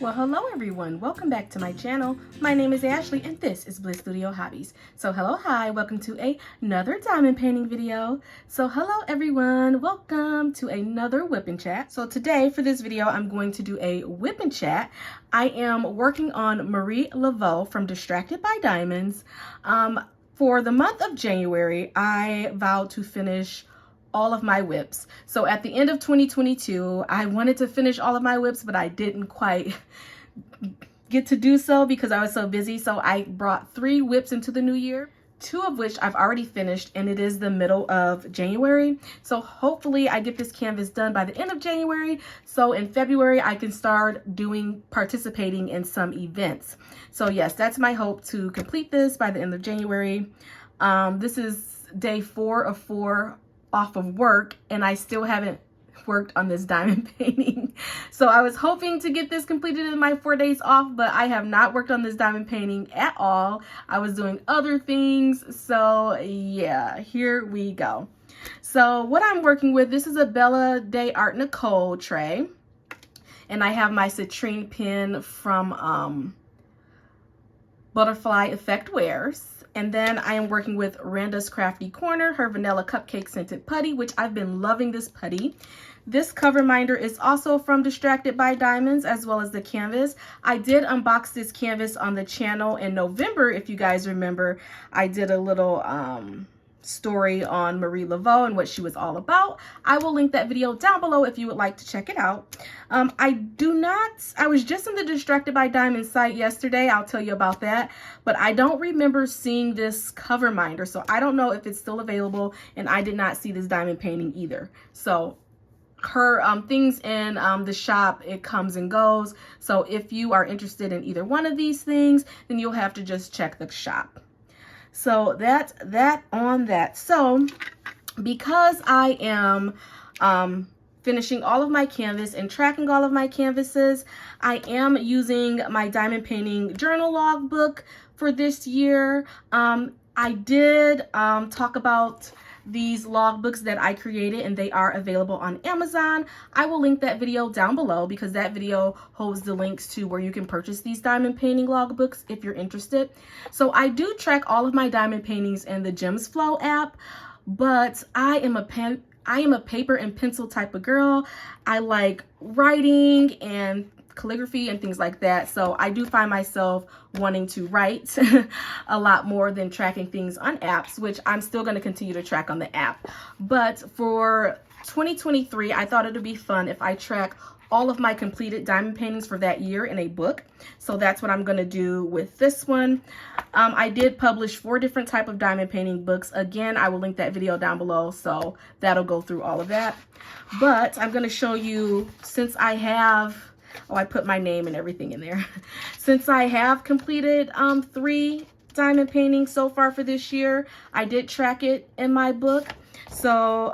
Well, hello everyone. Welcome back to my channel. My name is Ashley and this is Bliss Studio Hobbies. So hello, hi, welcome to another diamond painting video. So hello everyone, welcome to another WIP Chat. So today for this video, I'm going to do a WIP Chat. I am working on Marie Laveau from Distracted by Diamonds. For the month of January, I vowed to finish all of my WIPs. So at the end of 2022, I wanted to finish all of my WIPs, but I didn't quite get to do so because I was so busy. So I brought 3 WIPs into the new year, 2 of which I've already finished, and it is the middle of January. So hopefully I get this canvas done by the end of January. So in February, I can start participating in some events. So yes, that's my hope, to complete this by the end of January. This is day 4 of 4 off of work, and I still haven't worked on this diamond painting. So I was hoping to get this completed in my 4 days off, but I have not worked on this diamond painting at all. I was doing other things. So yeah, here we go. So what I'm working with, this is a Bella de Art Nicole tray, and I have my citrine pen from Butterfly Effect Wares. And then I am working with Randa's Crafty Corner, her vanilla cupcake scented putty, which I've been loving this putty. This cover minder is also from Distracted by Diamonds, as well as the canvas. I did unbox this canvas on the channel in November. If you guys remember, I did a little story on Marie Laveau and what she was all about. I will link that video down below if you would like to check it out. I was just in the Distracted by Diamonds site yesterday. I'll tell you about that, but I don't remember seeing this cover minder, so I don't know if it's still available, and I did not see this diamond painting either. So her things in the shop, it comes and goes. So if you are interested in either one of these things, then you'll have to just check the shop. So that's that on that. So because I am finishing all of my canvas and tracking all of my canvases, I am using my diamond painting journal logbook for this year. I did talk about these logbooks that I created, and they are available on Amazon. I will link that video down below because that video holds the links to where you can purchase these diamond painting logbooks if you're interested. So I do track all of my diamond paintings in the Gems Flow app, but I am a paper and pencil type of girl. I like writing and calligraphy and things like that. So I do find myself wanting to write a lot more than tracking things on apps, which I'm still going to continue to track on the app. But for 2023, I thought it would be fun if I track all of my completed diamond paintings for that year in a book. So that's what I'm going to do with this one. I did publish 4 different type of diamond painting books. Again, I will link that video down below, so that'll go through all of that. But I'm going to show you, since I have, I put my name and everything in there. Since I have completed 3 diamond paintings so far for this year, I did track it in my book. So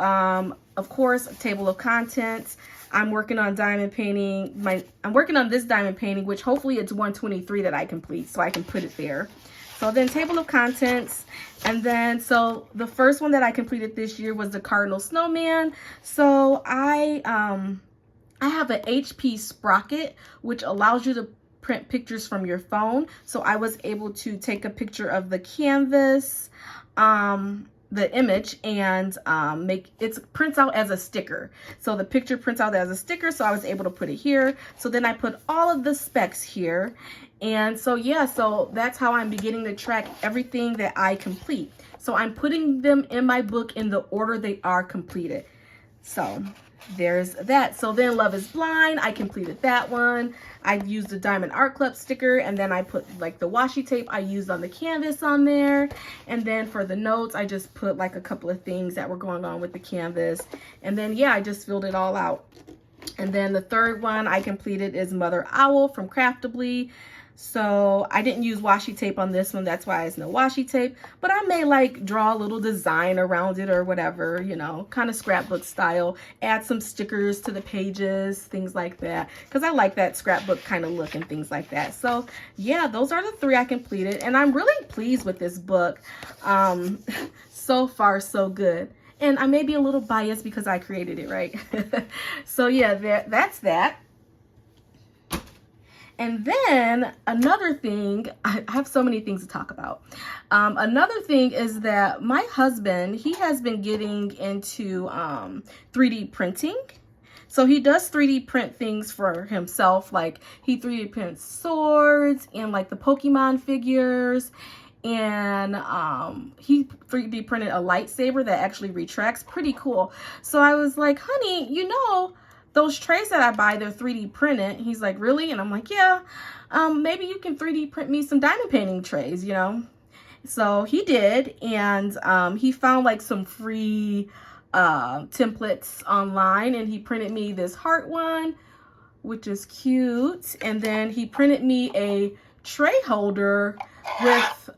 of course, table of contents. I'm working on diamond painting. I'm working on this diamond painting, which hopefully it's 123 that I complete, so I can put it there. So then table of contents, and then so the first one that I completed this year was the Cardinal Snowman. So I have an HP Sprocket, which allows you to print pictures from your phone. So I was able to take a picture of the canvas, the image, and prints out as a sticker. So the picture prints out as a sticker, so I was able to put it here. So then I put all of the specs here. And so yeah, so that's how I'm beginning to track everything that I complete. So I'm putting them in my book in the order they are completed. So there's that. So then Love is Blind, I completed that one. I used the Diamond Art Club sticker, and then I put like the washi tape I used on the canvas on there. And then for the notes, I just put like a couple of things that were going on with the canvas. And then yeah, I just filled it all out. And then the third one I completed is Mother Owl from Craftably. So I didn't use washi tape on this one, that's why it's no washi tape, but I may like draw a little design around it or whatever, you know, kind of scrapbook style, add some stickers to the pages, things like that, because I like that scrapbook kind of look and things like that. So yeah, those are the 3 I completed, and I'm really pleased with this book. So far so good. And I may be a little biased because I created it, right? So yeah, that's that. And then another thing, I have so many things to talk about. Another thing is that my husband, he has been getting into 3D printing. So he does 3D print things for himself. Like he 3D prints swords and like the Pokemon figures. And he 3D printed a lightsaber that actually retracts. Pretty cool. So I was like, honey, you know, those trays that I buy, they're 3D printed. He's like, really? And I'm like, yeah, maybe you can 3D print me some diamond painting trays, you know? So he did, and he found like some free templates online, and he printed me this heart one, which is cute. And then he printed me a tray holder with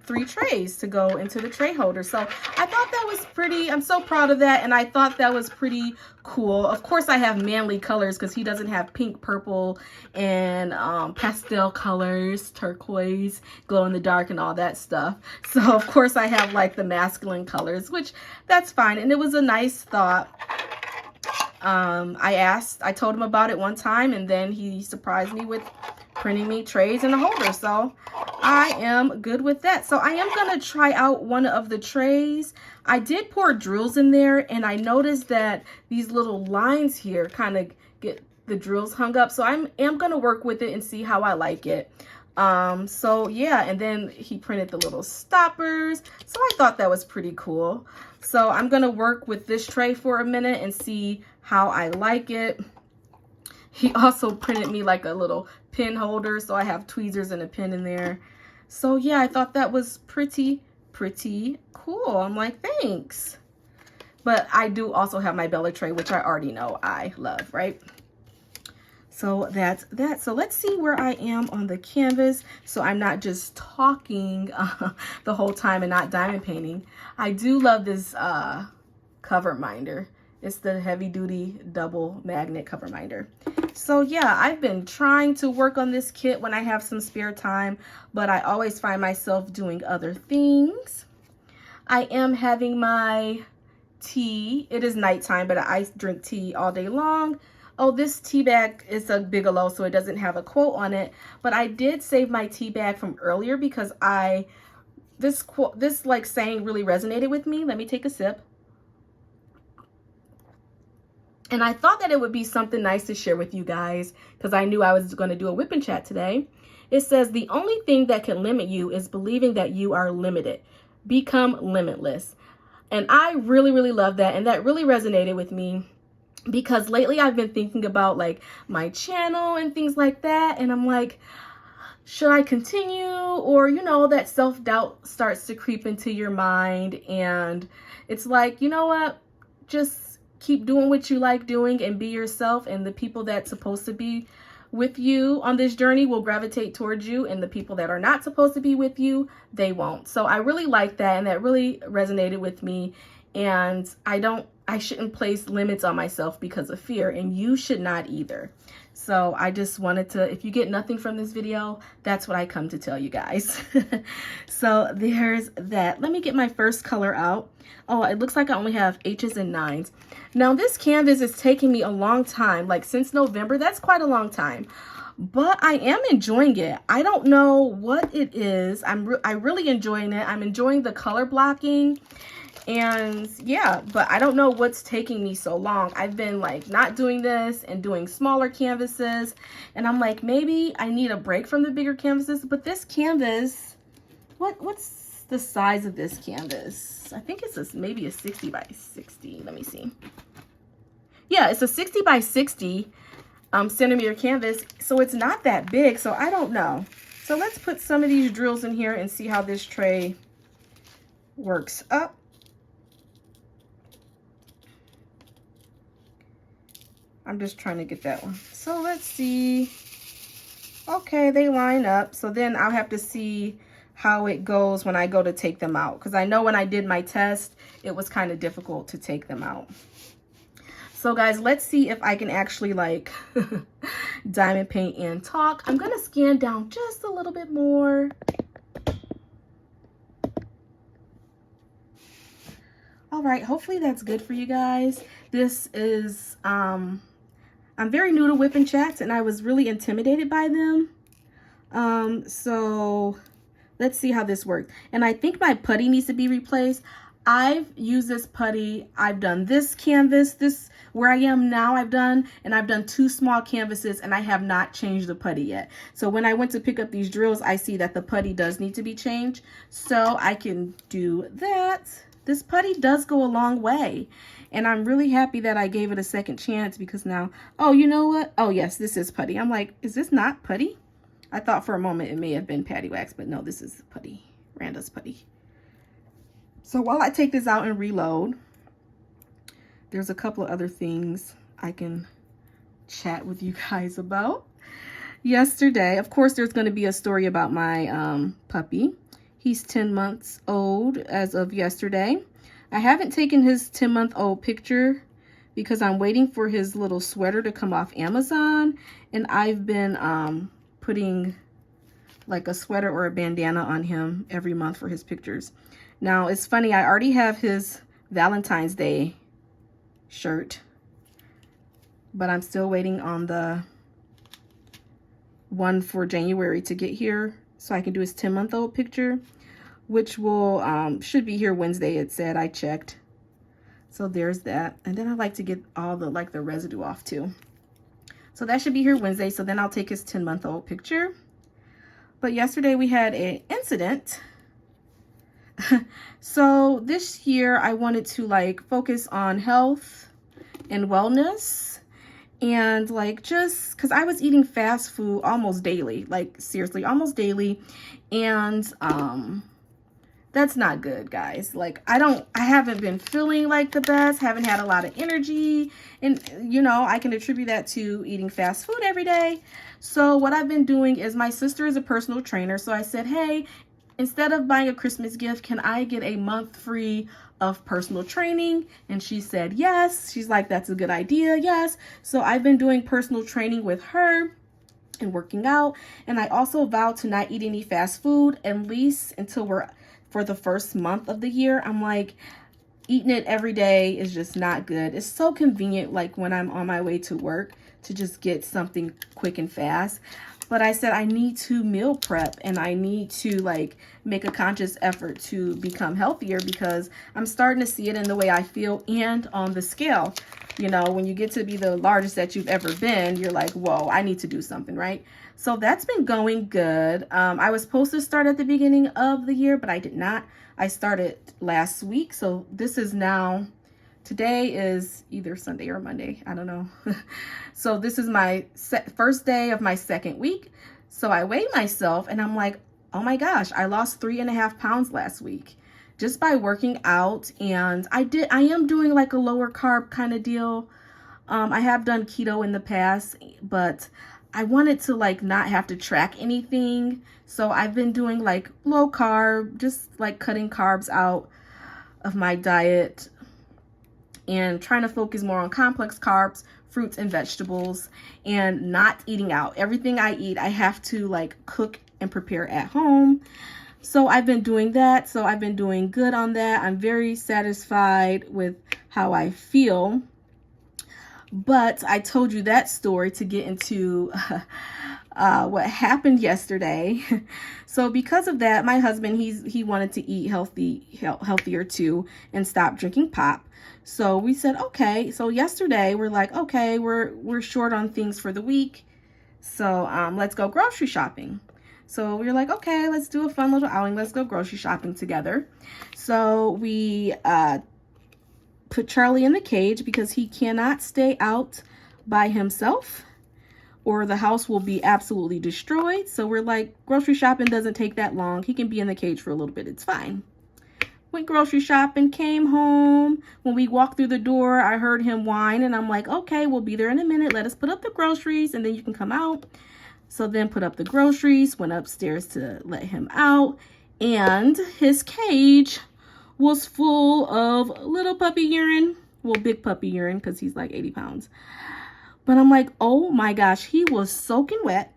3 trays to go into the tray holder. So I thought that was pretty, I'm so proud of that, and I thought that was pretty cool. Of course I have manly colors because he doesn't have pink, purple, and pastel colors, turquoise, glow in the dark, and all that stuff. So of course I have like the masculine colors, which that's fine, and it was a nice thought. I told him about it one time, and then he surprised me with printing me trays and a holder. So I am good with that. So I am going to try out one of the trays. I did pour drills in there, and I noticed that these little lines here kind of get the drills hung up. So I am going to work with it and see how I like it. So yeah, and then he printed the little stoppers. So I thought that was pretty cool. So I'm going to work with this tray for a minute and see how I like it. He also printed me like a little pin holder, so I have tweezers and a pin in there. So yeah, I thought that was pretty cool. I'm like, thanks. But I do also have my Bella tray, which I already know I love, right? So that's that. So let's see where I am on the canvas, so I'm not just talking the whole time and not diamond painting. I do love this cover minder. It's the heavy duty double magnet cover minder. So yeah, I've been trying to work on this kit when I have some spare time, but I always find myself doing other things. I am having my tea. It is nighttime, but I drink tea all day long. Oh, this tea bag is a Bigelow, so it doesn't have a quote on it, but I did save my tea bag from earlier because this like saying really resonated with me. Let me take a sip. And I thought that it would be something nice to share with you guys because I knew I was going to do a WIP Chat today. It says, the only thing that can limit you is believing that you are limited. Become limitless. And I really love that. And that really resonated with me because lately I've been thinking about like my channel and things like that. And I'm like, should I continue? Or, you know, that self-doubt starts to creep into your mind. And it's like, you know what? Just keep doing what you like doing and be yourself, and the people that's supposed to be with you on this journey will gravitate towards you, and the people that are not supposed to be with you, they won't. So I really like that, and that really resonated with me. And I shouldn't place limits on myself because of fear, and you should not either. So I just wanted to, if you get nothing from this video, that's what I come to tell you guys. So there's that. Let me get my first color out. Oh, it looks like I only have H's and 9s. Now this canvas is taking me a long time, like since November. That's quite a long time, but I am enjoying it. I don't know what it is. I'm really enjoying it. I'm enjoying the color blocking. And yeah, but I don't know what's taking me so long. I've been like not doing this and doing smaller canvases, and I'm like, maybe I need a break from the bigger canvases. But this canvas, what's the size of this canvas? I think it's maybe a 60 by 60. Let me see. Yeah, it's a 60 by 60 centimeter canvas, so it's not that big. So I don't know. So let's put some of these drills in here and see how this tray works up. I'm just trying to get that one. So let's see. Okay, they line up. So then I'll have to see how it goes when I go to take them out. Because I know when I did my test, it was kind of difficult to take them out. So guys, let's see if I can actually like diamond paint and talk. I'm going to scan down just a little bit more. All right, hopefully that's good for you guys. This is I'm very new to WIP Chats, and I was really intimidated by them. So let's see how this works. And I think my putty needs to be replaced. I've used this putty. I've done this canvas, this where I am now I've done 2 small canvases, and I have not changed the putty yet. So when I went to pick up these drills, I see that the putty does need to be changed. So I can do that. This putty does go a long way. And I'm really happy that I gave it a second chance, because now, oh, you know what? Oh yes, this is putty. I'm like, is this not putty? I thought for a moment it may have been patty wax, but no, this is putty, Randa's putty. So while I take this out and reload, there's a couple of other things I can chat with you guys about. Yesterday, of course, there's going to be a story about my puppy. He's 10 months old as of yesterday. I haven't taken his 10-month-old picture because I'm waiting for his little sweater to come off Amazon, and I've been putting like a sweater or a bandana on him every month for his pictures. Now, it's funny, I already have his Valentine's Day shirt, but I'm still waiting on the one for January to get here so I can do his 10-month-old picture, which will should be here Wednesday, it said. I checked. So there's that. And then I like to get all the the residue off too. So that should be here Wednesday. So then I'll take his 10-month-old picture. But yesterday we had an incident. So this year I wanted to focus on health and wellness, and just because I was eating fast food almost daily, seriously, almost daily. And that's not good, guys. I haven't been feeling the best, haven't had a lot of energy, and I can attribute that to eating fast food every day. So what I've been doing is, my sister is a personal trainer, so I said, hey, instead of buying a Christmas gift, can I get a month free of personal training? And she said yes. She's like, that's a good idea. Yes. So I've been doing personal training with her and working out, and I also vowed to not eat any fast food, at least until for the first month of the year. I'm like, eating it every day is just not good. It's so convenient, when I'm on my way to work, to just get something quick and fast. But I said I need to meal prep, and I need to make a conscious effort to become healthier, because I'm starting to see it in the way I feel and on the scale. When you get to be the largest that you've ever been, you're like, whoa, I need to do something, right? So that's been going good. I was supposed to start at the beginning of the year, but I did not. I started last week. So this is now, today is either Sunday or Monday. I don't know. So this is my first day of my second week. So I weighed myself, and I'm like, oh my gosh, I lost 3.5 pounds last week just by working out. And I am doing a lower carb kind of deal. I have done keto in the past, but I wanted to not have to track anything. So I've been doing low carb, just cutting carbs out of my diet and trying to focus more on complex carbs, fruits and vegetables, and not eating out. Everything I eat, I have to cook and prepare at home. So I've been doing that. So I've been doing good on that. I'm very satisfied with how I feel. But I told you that story to get into what happened yesterday. So because of that, my husband, he wanted to eat healthier too, and stop drinking pop. So we said, okay. So yesterday we're like, okay, we're short on things for the week. So let's go grocery shopping. So we were like, okay, let's do a fun little outing. Let's go grocery shopping together. So we put Charlie in the cage because he cannot stay out by himself or the house will be absolutely destroyed. So we're like, grocery shopping doesn't take that long. He can be in the cage for a little bit. It's fine. Went grocery shopping, came home. When we walked through the door, I heard him whine, and I'm like, okay, we'll be there in a minute. Let us put up the groceries and then you can come out. So then put up the groceries, went upstairs to let him out, and his cage was full of little puppy urine. Well, big puppy urine because he's like 80 pounds. But I'm like, oh my gosh, he was soaking wet.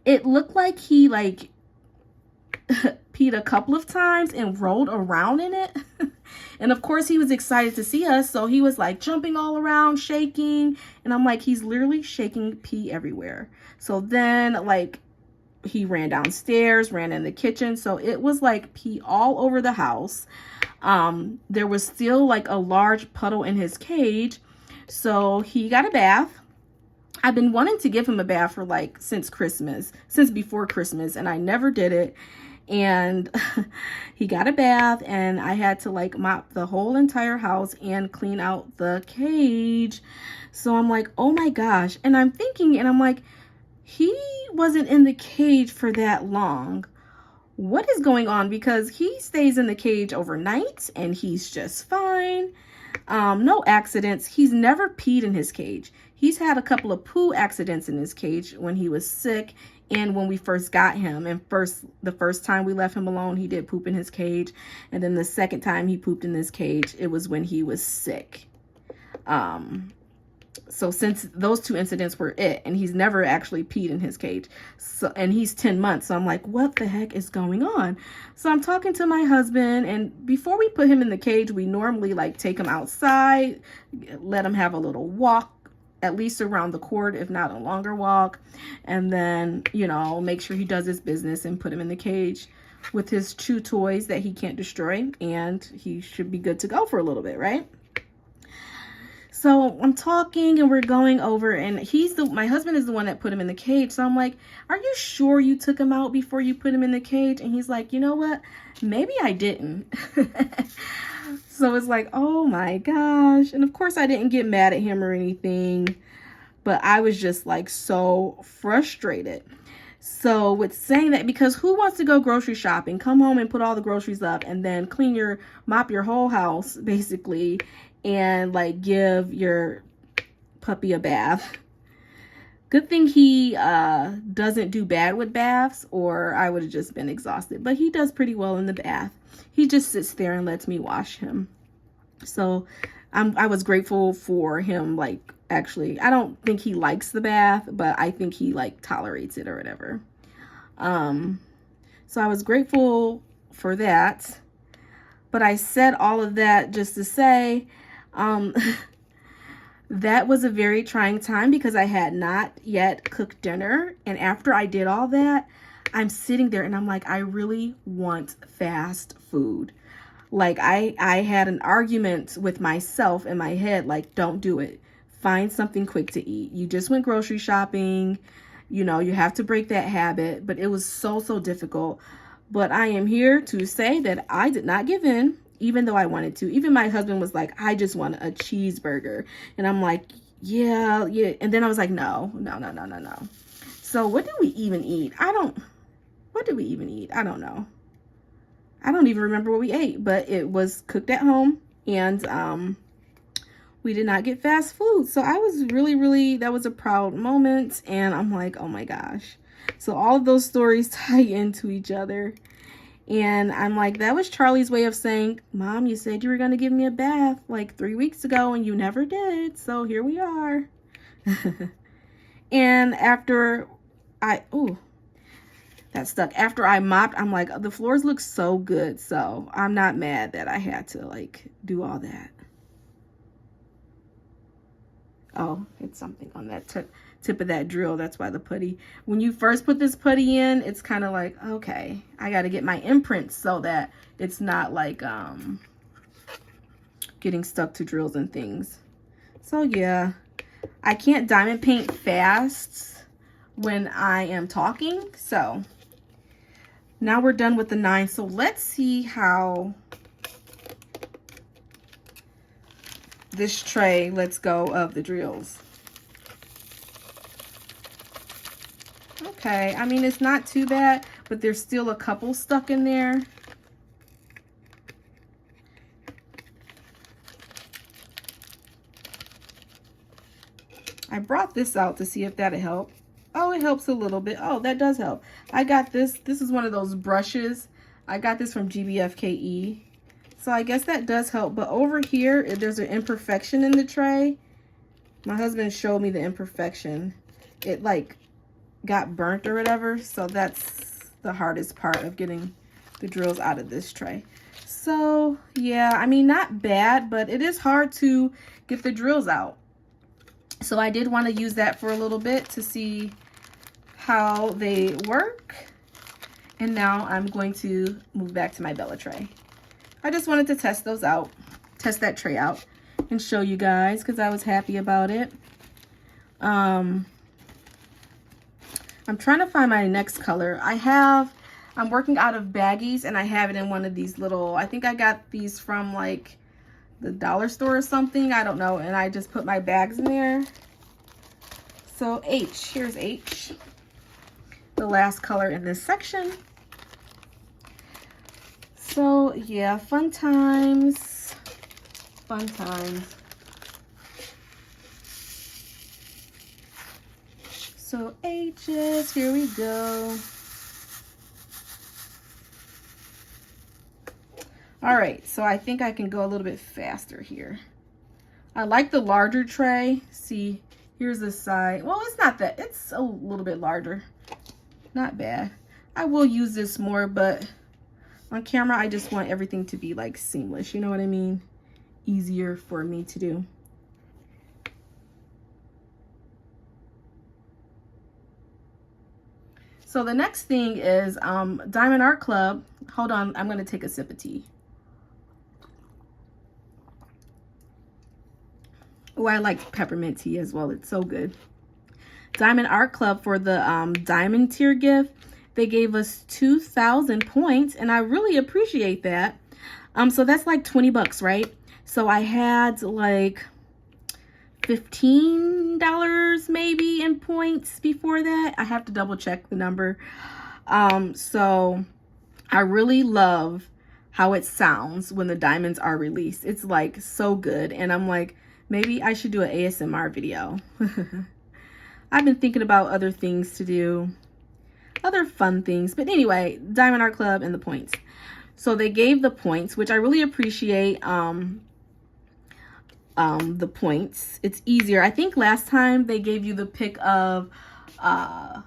It looked like he peed a couple of times and rolled around in it. And of course he was excited to see us, so he was like jumping all around, shaking, and I'm like, he's literally shaking pee everywhere. So then like he ran downstairs, ran in the kitchen, so it was like pee all over the house. There was still like a large puddle in his cage, so he got a bath. I've been wanting to give him a bath for like since before Christmas, and I never did it. And he got a bath, and I had to like mop the whole entire house and clean out the cage. So I'm like, oh my gosh. And I'm thinking, and I'm like, he wasn't in the cage for that long. What is going on? Because he stays in the cage overnight and he's just fine. No accidents. He's never peed in his cage. He's had a couple of poo accidents in his cage when he was sick and when we first got him. And the first time we left him alone, he did poop in his cage. And then the second time he pooped in this cage, it was when he was sick. So since those two incidents were it, and he's never actually peed in his cage. So, and he's 10 months. So I'm like, what the heck is going on? So I'm talking to my husband, and before we put him in the cage, we normally like take him outside, let him have a little walk, at least around the court, if not a longer walk. And then, you know, make sure he does his business and put him in the cage with his chew toys that he can't destroy. And he should be good to go for a little bit, right? So I'm talking and we're going over, and my husband is the one that put him in the cage. So I'm like, are you sure you took him out before you put him in the cage? And he's like, you know what? Maybe I didn't. So it's like, oh my gosh. And of course I didn't get mad at him or anything, but I was just like so frustrated. So with saying that, because who wants to go grocery shopping, come home and put all the groceries up, and then mop your whole house basically, and like give your puppy a bath? Good thing he doesn't do bad with baths, or I would have just been exhausted. But he does pretty well in the bath. He just sits there and lets me wash him. So I was grateful for him. Like, actually, I don't think he likes the bath, but I think he like tolerates it or whatever. So I was grateful for that. But I said all of that just to say, that was a very trying time because I had not yet cooked dinner. And after I did all that, I'm sitting there and I'm like, I really want fast food. Like I had an argument with myself in my head, like, don't do it. Find something quick to eat. You just went grocery shopping. You know, you have to break that habit. But it was so difficult. But I am here to say that I did not give in, even though I wanted to. Even my husband was like, I just want a cheeseburger. And I'm like, yeah. And then I was like, no. So what did we even eat? What did we even eat? I don't know. I don't even remember what we ate, but it was cooked at home, and we did not get fast food. So I was really, that was a proud moment. And I'm like, oh my gosh. So all of those stories tie into each other. And I'm like, that was Charlie's way of saying, Mom, you said you were going to give me a bath like 3 weeks ago and you never did. So here we are. And after that stuck. After I mopped, I'm like, the floors look so good. So I'm not mad that I had to like do all that. Oh, it's something on that tip of that drill. That's why the putty, when you first put this putty in, it's kind of like, okay, I got to get my imprints so that it's not like getting stuck to drills and things. So yeah, I can't diamond paint fast when I am talking. So now we're done with the 9. So let's see how this tray lets go of the drills. Okay, I mean, it's not too bad, but there's still a couple stuck in there. I brought this out to see if that'll help. Oh, it helps a little bit. Oh, that does help. I got this. This is one of those brushes. I got this from GBFKE. So I guess that does help. But over here, there's an imperfection in the tray. My husband showed me the imperfection. It like got burnt or whatever. So that's the hardest part of getting the drills out of this tray. So yeah, I mean, not bad, but it is hard to get the drills out. So I did want to use that for a little bit to see how they work. And now I'm going to move back to my Bella tray. I just wanted to test those out, test that tray out and show you guys because I was happy about it. I'm trying to find my next color. I'm working out of baggies and I have it in one of these little, I think I got these from like the dollar store or something. I don't know. And I just put my bags in there. So H, here's H, the last color in this section. So yeah, fun times, fun times. So H's, here we go. All right, so I think I can go a little bit faster here. I like the larger tray. See, here's the side. Well, it's not that, it's a little bit larger. Not bad. I will use this more, but on camera, I just want everything to be like seamless. You know what I mean? Easier for me to do. So the next thing is Diamond Art Club. Hold on, I'm gonna take a sip of tea. Oh, I like peppermint tea as well. It's so good. Diamond Art Club for the diamond tier gift. They gave us 2,000 points and I really appreciate that. So that's like 20 bucks, right? So I had like $15 maybe in points before that. I have to double check the number. So I really love how it sounds when the diamonds are released. It's like so good. And I'm like, maybe I should do an ASMR video. I've been thinking about other things to do, other fun things. But anyway, Diamond Art Club and the points. So they gave the points, which I really appreciate. The points. It's easier. I think last time they gave you the pick of the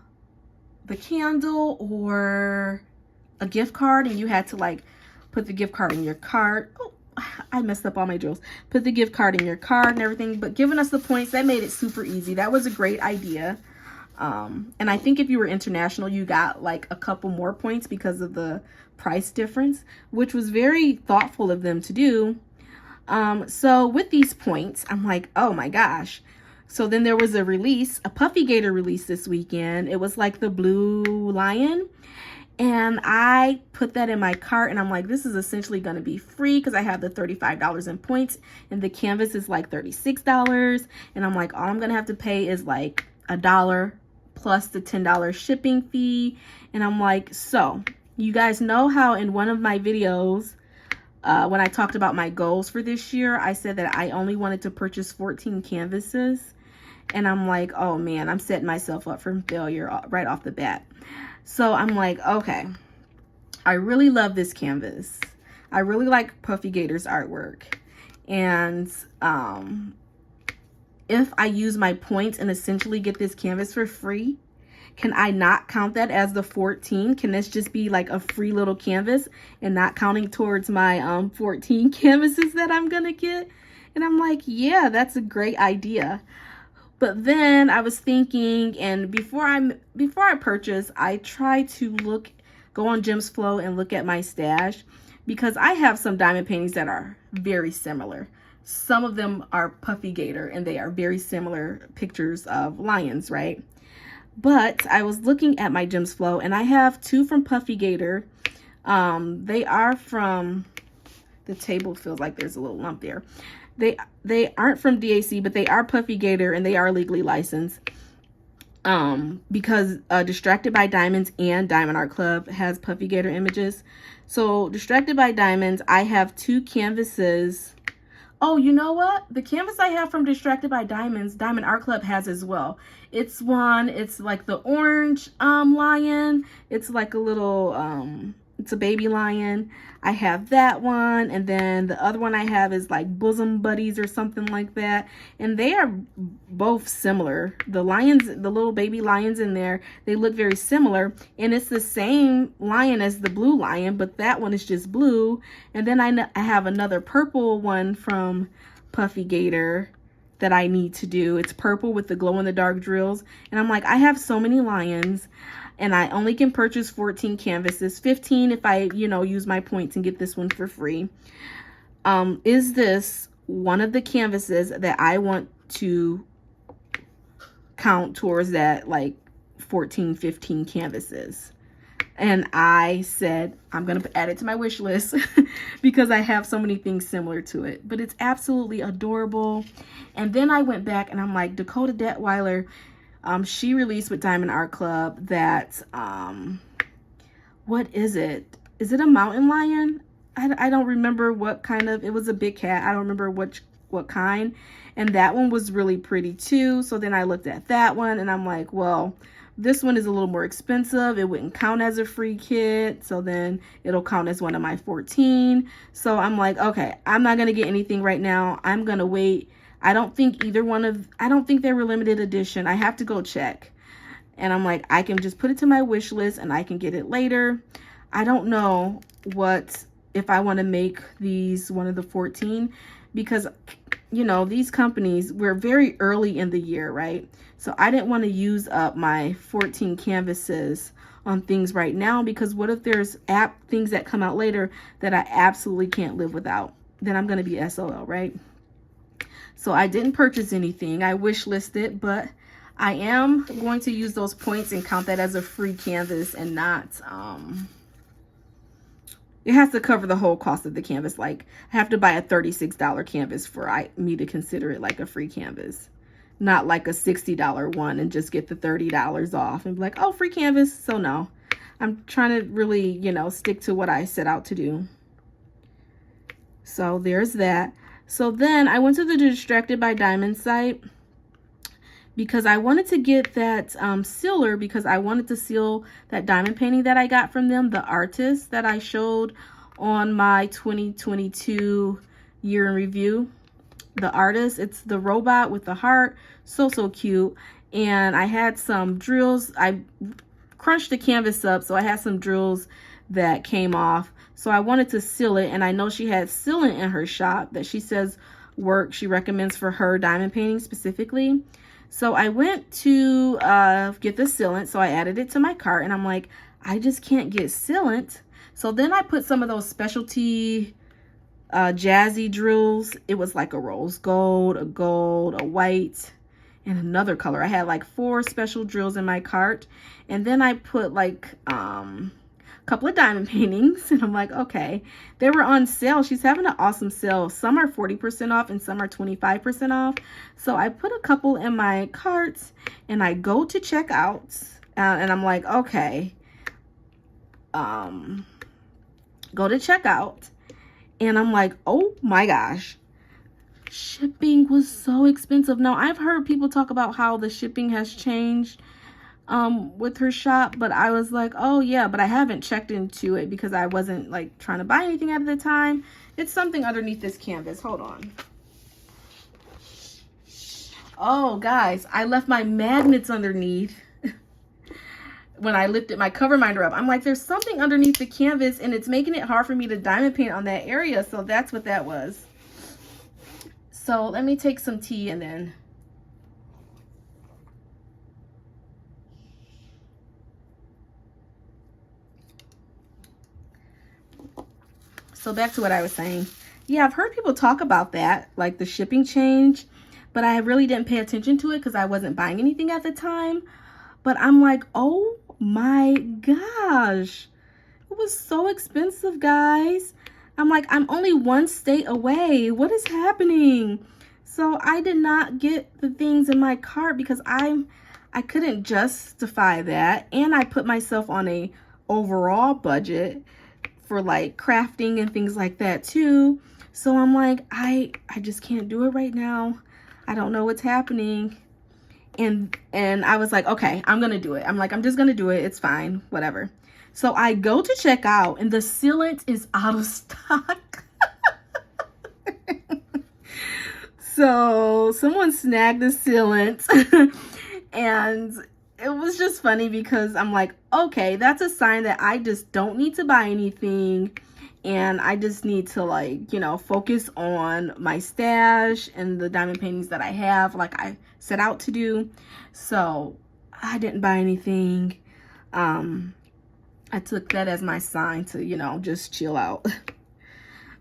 candle or a gift card, and you had to like put the gift card in your card. Oh, I messed up all my drills. Put the gift card in your card and everything, but giving us the points, that made it super easy. That was a great idea. And I think if you were international, you got like a couple more points because of the price difference, which was very thoughtful of them to do. So with these points, I'm like, oh my gosh. So then there was a release, a Puffy Gator release this weekend. It was like the blue lion. And I put that in my cart and I'm like, this is essentially going to be free because I have the $35 in points and the canvas is like $36. And I'm like, all I'm going to have to pay is like $1 plus the $10 shipping fee. And I'm like, so you guys know how in one of my videos, when I talked about my goals for this year, I said that I only wanted to purchase 14 canvases. And I'm like, oh man, I'm setting myself up for failure right off the bat. So I'm like, okay, I really love this canvas. I really like Puffy Gator's artwork. And if I use my points and essentially get this canvas for free, can I not count that as the 14? Can this just be like a free little canvas and not counting towards my 14 canvases that I'm gonna get? And I'm like, yeah, that's a great idea. But then I was thinking, and before I purchase, I try to go on Gem's Flow and look at my stash because I have some diamond paintings that are very similar. Some of them are Puffy Gator and they are very similar pictures of lions, right? But I was looking at my Gem's Flow and I have two from Puffy Gator. They are from, the table feels like there's a little lump there. They aren't from DAC, but they are Puffy Gator and they are legally licensed. Because Distracted by Diamonds and Diamond Art Club has Puffy Gator images. So Distracted by Diamonds, I have two canvases. Oh, you know what? The canvas I have from Distracted by Diamonds, Diamond Art Club has as well. It's like the orange lion. It's like a little It's a baby lion. I have that one, and then the other one I have is like Bosom Buddies or something like that, and they are both similar. The lions, the little baby lions in there, they look very similar, and it's the same lion as the blue lion, but that one is just blue. And then I have another purple one from Puffy Gator that I need to do. It's purple with the glow-in-the-dark drills, and I'm like, I have so many lions, and I only can purchase 14 canvases, 15 if I, you know, use my points and get this one for free. Is this one of the canvases that I want to count towards that, like 14, 15 canvases? And I said, I'm going to add it to my wish list because I have so many things similar to it. But it's absolutely adorable. And then I went back and I'm like, Dakota Detweiler, she released with Diamond Art Club that, what is it? Is it a mountain lion? I don't remember what kind of, it was a big cat. I don't remember what kind. And that one was really pretty too. So then I looked at that one and I'm like, well, this one is a little more expensive. It wouldn't count as a free kit. So then it'll count as one of my 14. So I'm like, okay, I'm not going to get anything right now. I'm going to wait. I don't think they were limited edition. I have to go check. And I'm like, I can just put it to my wish list and I can get it later. I don't know if I want to make these one of the 14 because, you know, these companies, we're very early in the year, right? So I didn't want to use up my 14 canvases on things right now because what if there's things that come out later that I absolutely can't live without? Then I'm going to be SOL, right? So I didn't purchase anything. I wish listed, but I am going to use those points and count that as a free canvas and not, it has to cover the whole cost of the canvas. Like I have to buy a $36 canvas for me to consider it like a free canvas. Not like a $60 one and just get the $30 off and be like, oh, free canvas. So no, I'm trying to really, you know, stick to what I set out to do. So there's that. So then I went to the Distracted by Diamonds site because I wanted to get that sealer because I wanted to seal that diamond painting that I got from them, the artist that I showed on my 2022 year in review. The artist, it's the robot with the heart, so cute. And I had some drills. I crunched the canvas up, so I had some drills that came off. So I wanted to seal it, and I know she had sealant in her shop that she says she recommends for her diamond painting specifically. So I went to get the sealant, so I added it to my cart, and I'm like, I just can't get sealant. So then I put some of those specialty jazzy drills. It was like a rose gold, a white, and another color. I had like 4 special drills in my cart, and then I put like a couple of diamond paintings, and I'm like, okay, they were on sale. She's having an awesome sale. Some are 40% off and some are 25% off. So I put a couple in my carts and I go to check out, and I'm like, okay, go to check out. And I'm like, oh my gosh, shipping was so expensive. Now, I've heard people talk about how the shipping has changed with her shop, but I was like, oh yeah, but I haven't checked into it because I wasn't like trying to buy anything at the time. It's something underneath this canvas. Hold on. Oh, guys, I left my magnets underneath. When I lifted my cover minder up, I'm like, there's something underneath the canvas and it's making it hard for me to diamond paint on that area. So that's what that was. So let me take some tea and then. So back to what I was saying. Yeah, I've heard people talk about that, like the shipping change, but I really didn't pay attention to it because I wasn't buying anything at the time. But I'm like, oh my gosh, it was so expensive, guys. I'm like, I'm only 1 state away. What is happening? So I did not get the things in my cart because I couldn't justify that. And I put myself on a overall budget for like crafting and things like that too. So I'm like, I just can't do it right now. I don't know what's happening. And I was like, okay, I'm gonna do it. I'm like, I'm just gonna do it. It's fine, whatever. So I go to check out and the sealant is out of stock. So someone snagged the sealant and it was just funny because I'm like, okay, that's a sign that I just don't need to buy anything. And I just need to, like, you know, focus on my stash and the diamond paintings that I have, like I set out to do. So I didn't buy anything. I took that as my sign to, you know, just chill out.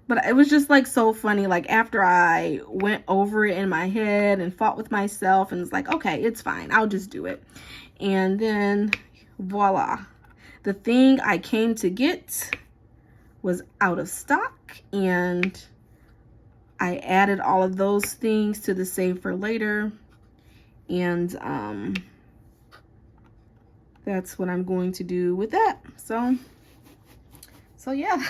But it was just like so funny. Like after I went over it in my head and fought with myself and was like, okay, it's fine, I'll just do it. And then voila, the thing I came to get was out of stock, and I added all of those things to the save for later. And that's what I'm going to do with that. So yeah.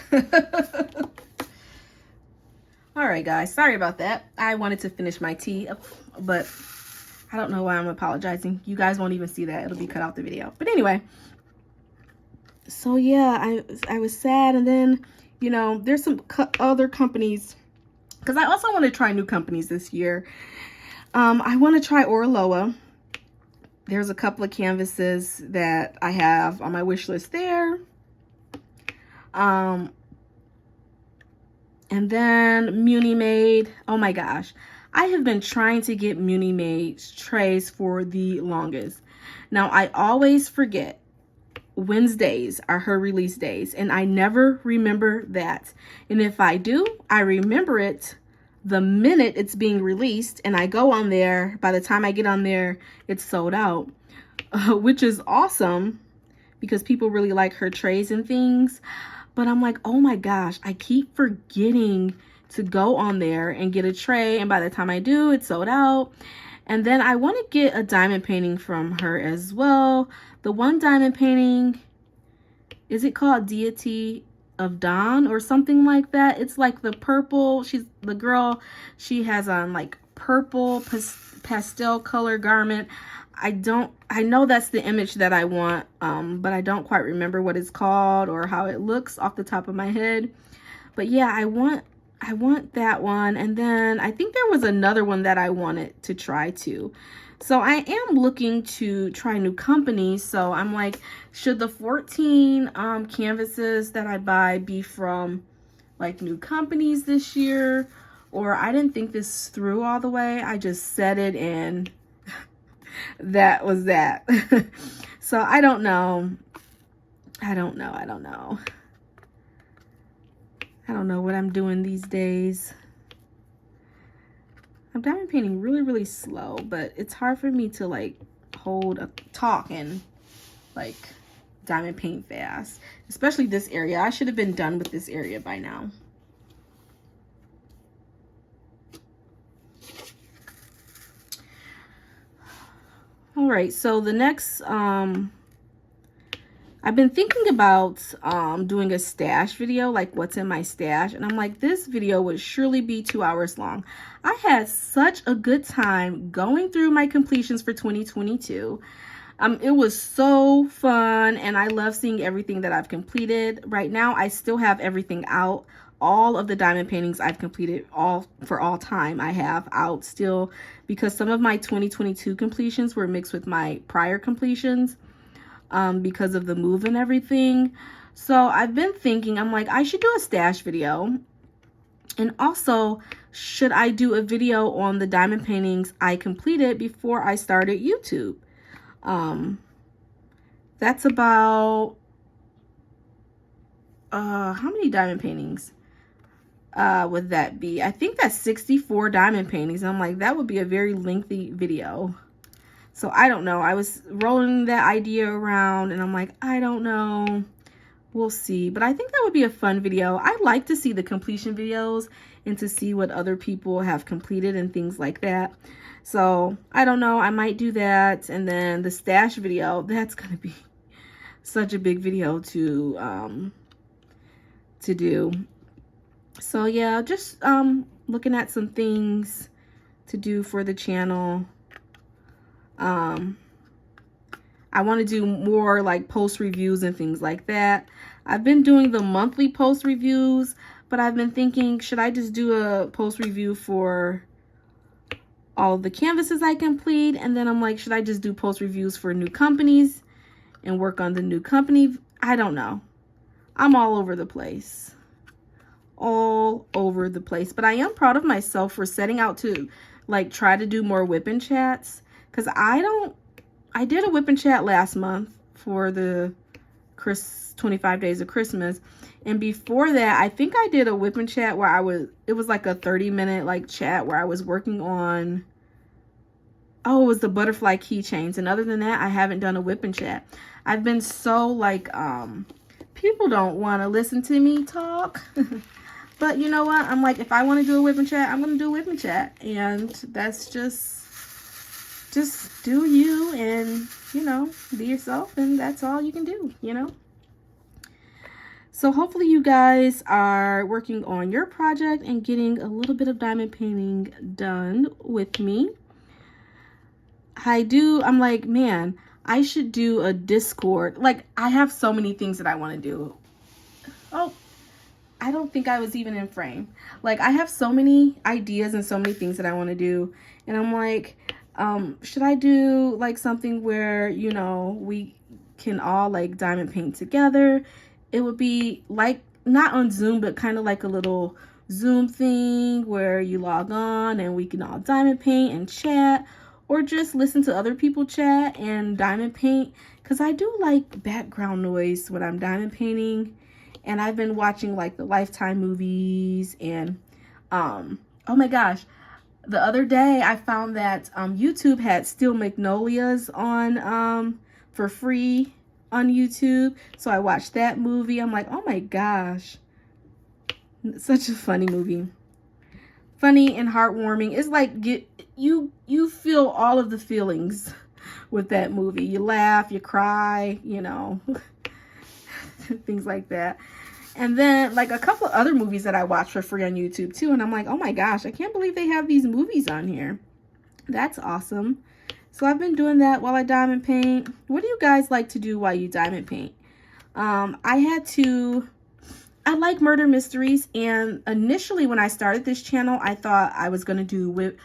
All right, guys, sorry about that. I wanted to finish my tea, but I don't know why I'm apologizing. You guys won't even see that. It'll be cut out the video. But anyway, so yeah, I was sad. And then, you know, there's some other companies, because I also want to try new companies this year. I want to try Oraloa. There's a couple of canvases that I have on my wish list there. And then Muni Made. Oh my gosh, I have been trying to get Muni Made trays for the longest. Now I always forget Wednesdays are her release days, and I never remember that. And if I do, I remember it the minute it's being released, and I go on there. By the time I get on there, it's sold out, which is awesome because people really like her trays and things. But I'm like, oh my gosh, I keep forgetting to go on there and get a tray. And by the time I do, it's sold out. And then I want to get a diamond painting from her as well. The one diamond painting, is it called Deity of Dawn or something like that? It's like the purple, she's the girl, she has on like purple pastel color garment. I know that's the image that I want, but I don't quite remember what it's called or how it looks off the top of my head. But yeah, I want that one. And then I think there was another one that I wanted to try too. So I am looking to try new companies. So I'm like, should the 14 canvases that I buy be from like new companies this year? Or I didn't think this through all the way. I just said it and that was that. So I don't know. I don't know what I'm doing these days. I'm diamond painting really slow, but it's hard for me to like hold a talk and like diamond paint fast, especially this area. I should have been done with this area by now. All right, so the next, I've been thinking about doing a stash video, like what's in my stash. And I'm like, this video would surely be 2 hours long. I had such a good time going through my completions for 2022. It was so fun, and I love seeing everything that I've completed. Right now, I still have everything out. All of the diamond paintings I've completed for all time I have out still, because some of my 2022 completions were mixed with my prior completions because of the move and everything. So I've been thinking, I'm like, I should do a stash video. And also, should I do a video on the diamond paintings I completed before I started YouTube? That's about how many diamond paintings would that be? I think that's 64 diamond paintings. I'm like, that would be a very lengthy video. So I don't know. I was rolling that idea around and I'm like, I don't know. We'll see. But I think that would be a fun video. I like to see the completion videos and to see what other people have completed and things like that. So I don't know. I might do that. And then the stash video, that's going to be such a big video to do. So yeah, just looking at some things to do for the channel. I I want to do more like post reviews and things like that. I've been doing the monthly post reviews, but I've been thinking, should I just do a post review for all of the canvases I complete? And then I'm like, should I just do post reviews for new companies and work on the new company? I don't know. I'm all over the place. All over the place. But I am proud of myself for setting out to like try to do more WIP chats. Because I did a WIP chat last month for the 25 days of Christmas. And before that, I think I did a WIP chat where it was like a 30-minute like chat where I was working on, oh, it was the butterfly keychains. And other than that, I haven't done a WIP chat. I've been so like, people don't want to listen to me talk. But you know what? I'm like, if I want to do a WIP chat, I'm going to do a WIP chat. And that's just do you and, you know, be yourself. And that's all you can do, you know. So hopefully you guys are working on your project and getting a little bit of diamond painting done with me. I'm like, man, I should do a Discord. Like, I have so many things that I want to do. Oh, I don't think I was even in frame. Like, I have so many ideas and so many things that I want to do. And I'm like, should I do like something where, you know, we can all like diamond paint together? It would be like, not on Zoom, but kind of like a little Zoom thing where you log on and we can all diamond paint and chat, or just listen to other people chat and diamond paint. Because I do like background noise when I'm diamond painting. And I've been watching like the Lifetime movies and, oh my gosh, the other day I found that YouTube had Steel Magnolias on for free on YouTube. So I watched that movie. I'm like, oh my gosh, such a funny movie. Funny and heartwarming. It's like you feel all of the feelings with that movie. You laugh, you cry, you know, things like that. And then like a couple of other movies that I watched for free on YouTube too. And I'm like, oh my gosh, I can't believe they have these movies on here. That's awesome. So I've been doing that while I diamond paint. What do you guys like to do while you diamond paint? I like murder mysteries. And initially when I started this channel, I thought I was going to do WIP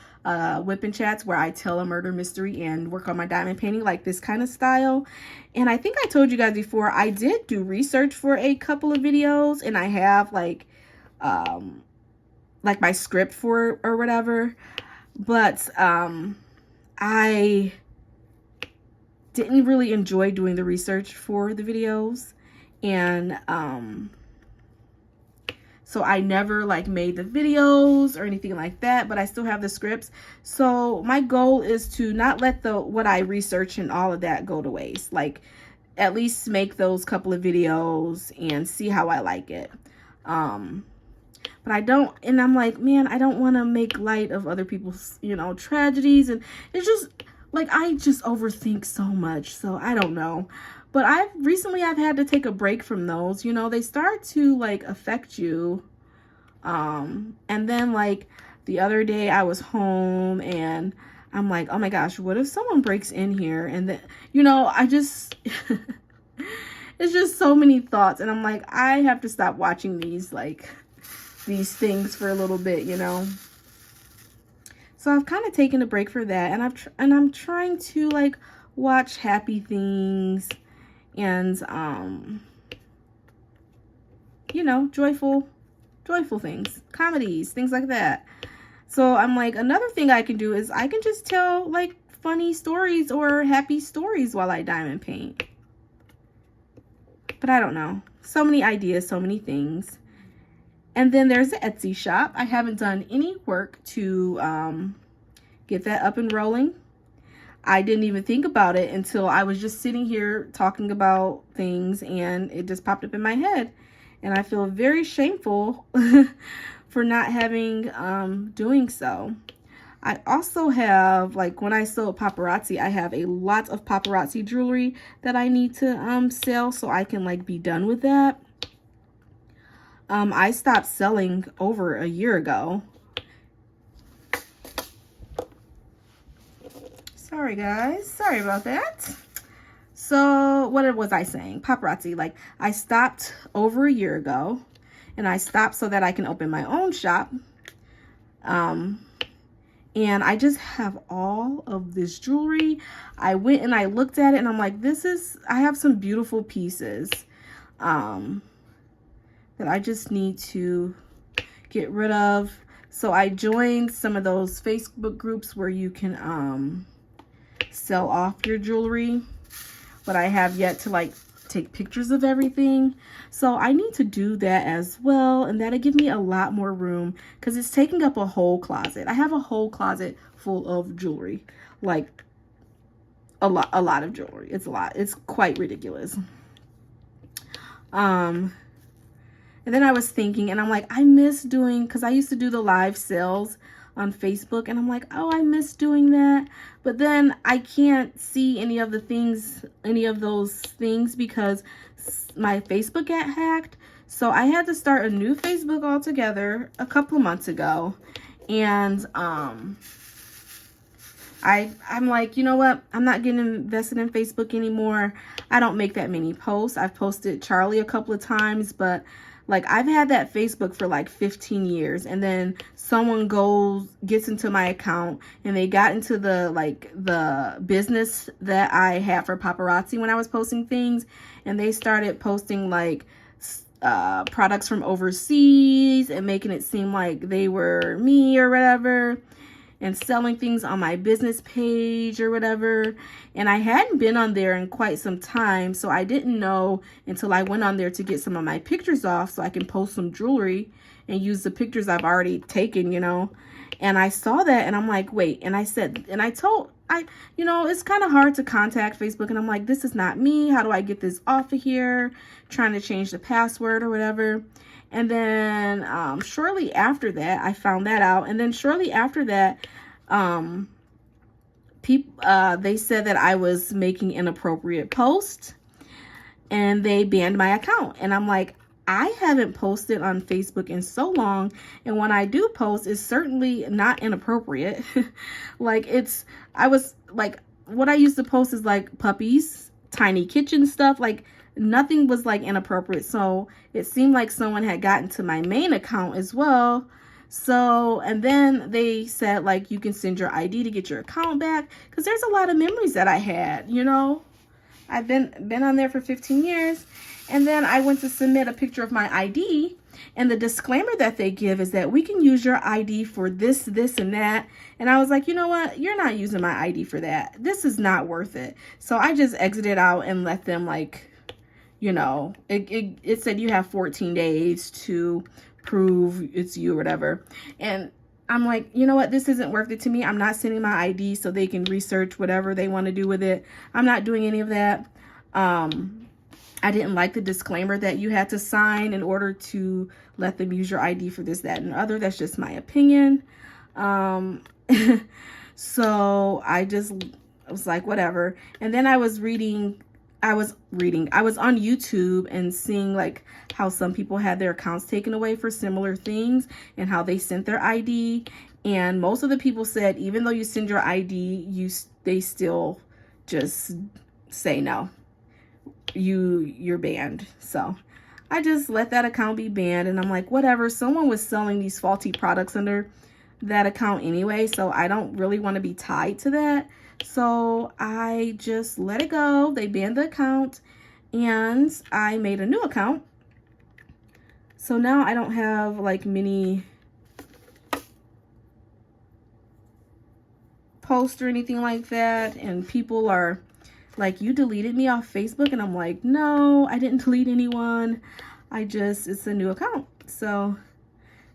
chats where I tell a murder mystery and work on my diamond painting, like this kind of style. And I think I told you guys before, I did do research for a couple of videos, and I have like my script for it or whatever. But I didn't really enjoy doing the research for the videos, and so I never like made the videos or anything like that, but I still have the scripts. So my goal is to not let what I research and all of that go to waste. Like, at least make those couple of videos and see how I like it. But I don't, and I'm like, man, I don't want to make light of other people's, you know, tragedies. And it's just like, I just overthink so much. So I don't know. But recently I've had to take a break from those. You know, they start to like affect you. And then like the other day I was home and I'm like, oh my gosh, what if someone breaks in here? And then, you know, I just, it's just so many thoughts. And I'm like, I have to stop watching these things for a little bit, you know? So I've kind of taken a break for that. And I'm trying to like watch happy things and, you know, joyful things, comedies, things like that. So I'm like, another thing I can do is I can just tell like funny stories or happy stories while I diamond paint. But I don't know. So many ideas, so many things. And then there's the Etsy shop. I haven't done any work to get that up and rolling. I didn't even think about it until I was just sitting here talking about things and it just popped up in my head. And I feel very shameful for not having doing so. I also have, like, when I sell paparazzi, I have a lot of paparazzi jewelry that I need to sell so I can like be done with that. I stopped selling over a year ago. Sorry guys, sorry about that. So what was I saying? Paparazzi. Like, I stopped over a year ago, and I stopped so that I can open my own shop. And I just have all of this jewelry. I went and I looked at it, and I'm like, I have some beautiful pieces that I just need to get rid of. So I joined some of those Facebook groups where you can sell off your jewelry, but I have yet to like take pictures of everything. So I need to do that as well, and that'll give me a lot more room because it's taking up a whole closet. I have a whole closet full of jewelry, like a lot of jewelry. It's a lot. It's quite ridiculous. And then I was thinking, and I'm like, I miss doing, because I used to do the live sales on Facebook, and I'm like, oh, I miss doing that. But then I can't see any of those things because my Facebook got hacked. So I had to start a new Facebook altogether a couple of months ago. And I'm like, you know what? I'm not getting invested in Facebook anymore. I don't make that many posts. I've posted Charlie a couple of times, but like, I've had that Facebook for like 15 years, and then someone gets into my account, and they got into the business that I had for paparazzi when I was posting things, and they started posting like products from overseas and making it seem like they were me or whatever, and selling things on my business page or whatever. And I hadn't been on there in quite some time, so I didn't know until I went on there to get some of my pictures off so I can post some jewelry and use the pictures I've already taken, you know. And I saw that, and I'm like, wait. And I said, and you know, it's kind of hard to contact Facebook, and I'm like, this is not me. How do I get this off of here? Trying to change the password or whatever. And then shortly after that, I found that out. And then shortly after that, they said that I was making inappropriate posts, and they banned my account. And I'm like, I haven't posted on Facebook in so long, and when I do post, it's certainly not inappropriate. Like, what I used to post is like puppies, tiny kitchen stuff, like nothing was like inappropriate. So it seemed like someone had gotten to my main account as well. So, and then they said, like, you can send your ID to get your account back, because there's a lot of memories that I had, you know. I've been on there for 15 years. And then I went to submit a picture of my ID, and the disclaimer that they give is that we can use your ID for this, this, and that. And I was like, you know what? You're not using my ID for that. This is not worth it. So I just exited out and let them, like, you know, it said you have 14 days to prove it's you or whatever. And I'm like, you know what? This isn't worth it to me. I'm not sending my ID so they can research whatever they want to do with it. I'm not doing any of that. I didn't like the disclaimer that you had to sign in order to let them use your ID for this, that, and the other. That's just my opinion. So I was like, whatever. And then I was on YouTube and seeing like how some people had their accounts taken away for similar things and how they sent their ID. And most of the people said, even though you send your ID, they still just say no. You're banned. So I just let that account be banned, and I'm like, whatever. Someone was selling these faulty products under that account anyway, so I don't really want to be tied to that. So I just let it go. They banned the account, and I made a new account. So now I don't have like many posts or anything like that, and people are like, you deleted me off Facebook, and I'm like, no, I didn't delete anyone. It's a new account. So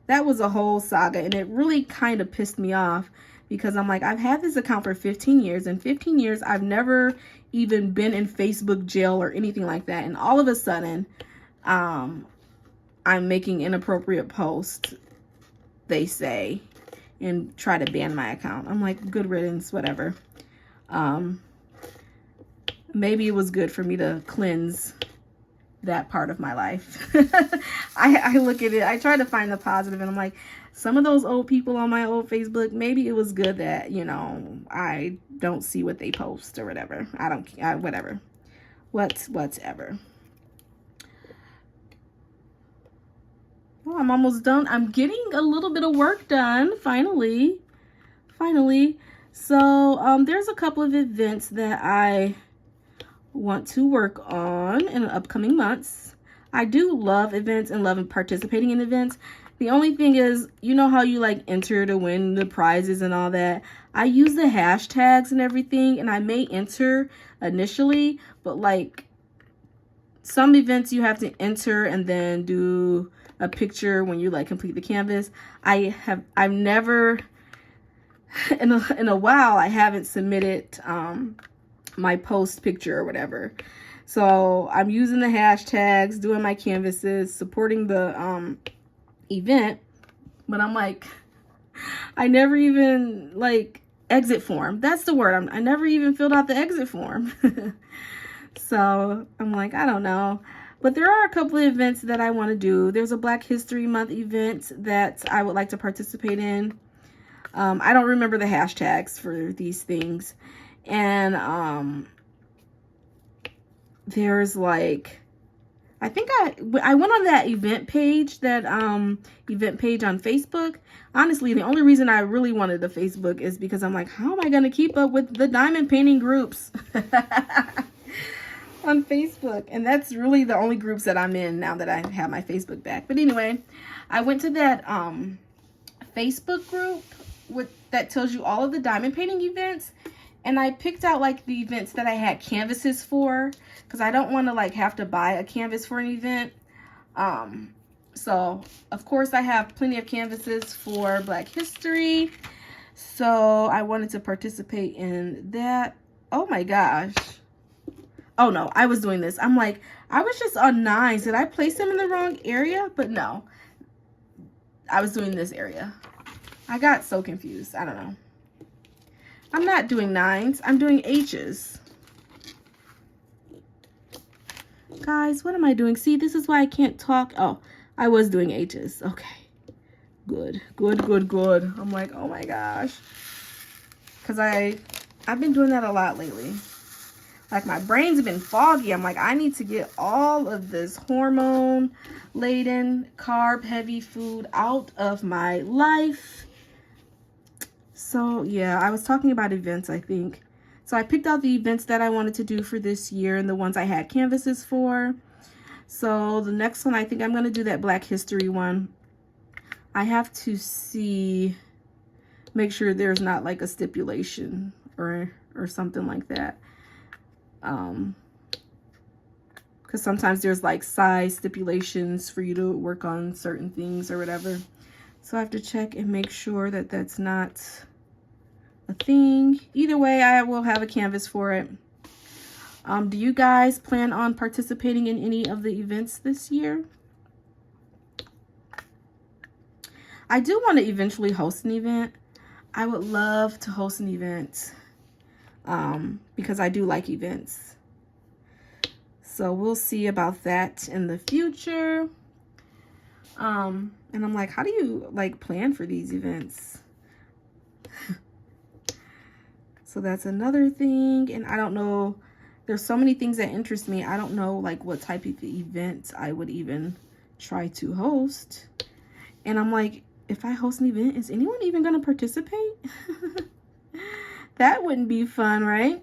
that was a whole saga, and it really kind of pissed me off because I'm like, I've had this account for 15 years. In 15 years, I've never even been in Facebook jail or anything like that. And all of a sudden, I'm making inappropriate posts, they say, and try to ban my account. I'm like, good riddance, whatever. Maybe it was good for me to cleanse that part of my life. I look at it, I try to find the positive, and I'm like, some of those old people on my old Facebook, maybe it was good that, you know, I don't see what they post or whatever. Whatever. whatever. Oh, I'm almost done. I'm getting a little bit of work done, finally. So there's a couple of events that I want to work on in the upcoming months. I do love events and love participating in events. The only thing is, you know how you like enter to win the prizes and all that? I use the hashtags and everything, and I may enter initially, but like some events you have to enter and then do a picture when you like complete the canvas. I've never in a while I haven't submitted my post picture or whatever. So I'm using the hashtags, doing my canvases, supporting the event, but I'm like, I never even like exit form. That's the word. I never even filled out the exit form. So I'm like, I don't know. But there are a couple of events that I want to do. There's a Black History Month event that I would like to participate in. I don't remember the hashtags for these things. And there's like, I think I went on that event page, event page on Facebook. Honestly, the only reason I really wanted the Facebook is because I'm like, how am I going to keep up with the diamond painting groups on Facebook? And that's really the only groups that I'm in now that I have my Facebook back. But anyway, I went to that Facebook group that tells you all of the diamond painting events. And I picked out like the events that I had canvases for, because I don't want to like have to buy a canvas for an event. So of course I have plenty of canvases for Black History. So I wanted to participate in that. Oh my gosh. Oh no, I was doing this. I'm like, I was just on 9s. Did I place them in the wrong area? But no, I was doing this area. I got so confused. I don't know. I'm not doing 9s. I'm doing H's. Guys, what am I doing? See, this is why I can't talk. Oh, I was doing H's. Okay. Good. I'm like, oh my gosh. Because I've been doing that a lot lately. Like my brain's been foggy. I'm like, I need to get all of this hormone-laden, carb-heavy food out of my life. So yeah, I was talking about events, I think. So I picked out the events that I wanted to do for this year and the ones I had canvases for. So the next one, I think I'm going to do that Black History one. I have to make sure there's not like a stipulation or something like that. Because sometimes there's like size stipulations for you to work on certain things or whatever. So I have to check and make sure that that's not a thing. Either way, I will have a canvas for it. Do you guys plan on participating in any of the events this year? I do want to eventually host an event. I would love to host an event because I do like events. So we'll see about that in the future. And I'm like, how do you like plan for these events? So that's another thing. And I don't know, there's so many things that interest me. I don't know like what type of event I would even try to host. And I'm like, if I host an event, is anyone even going to participate? That wouldn't be fun, right?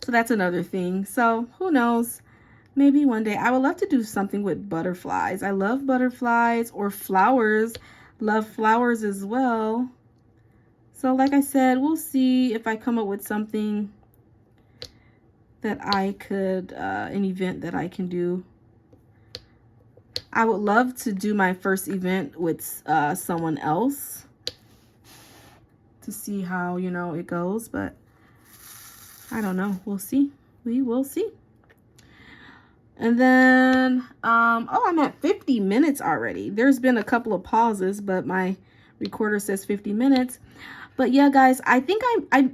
So that's another thing. So who knows? Maybe one day. I would love to do something with butterflies. I love butterflies or flowers. Love flowers as well. So like I said, we'll see if I come up with something that I could, an event that I can do. I would love to do my first event with someone else to see how, you know, it goes, but I don't know. We'll see. We will see. And then, oh, I'm at 50 minutes already. There's been a couple of pauses, but my recorder says 50 minutes. But yeah, guys, I think I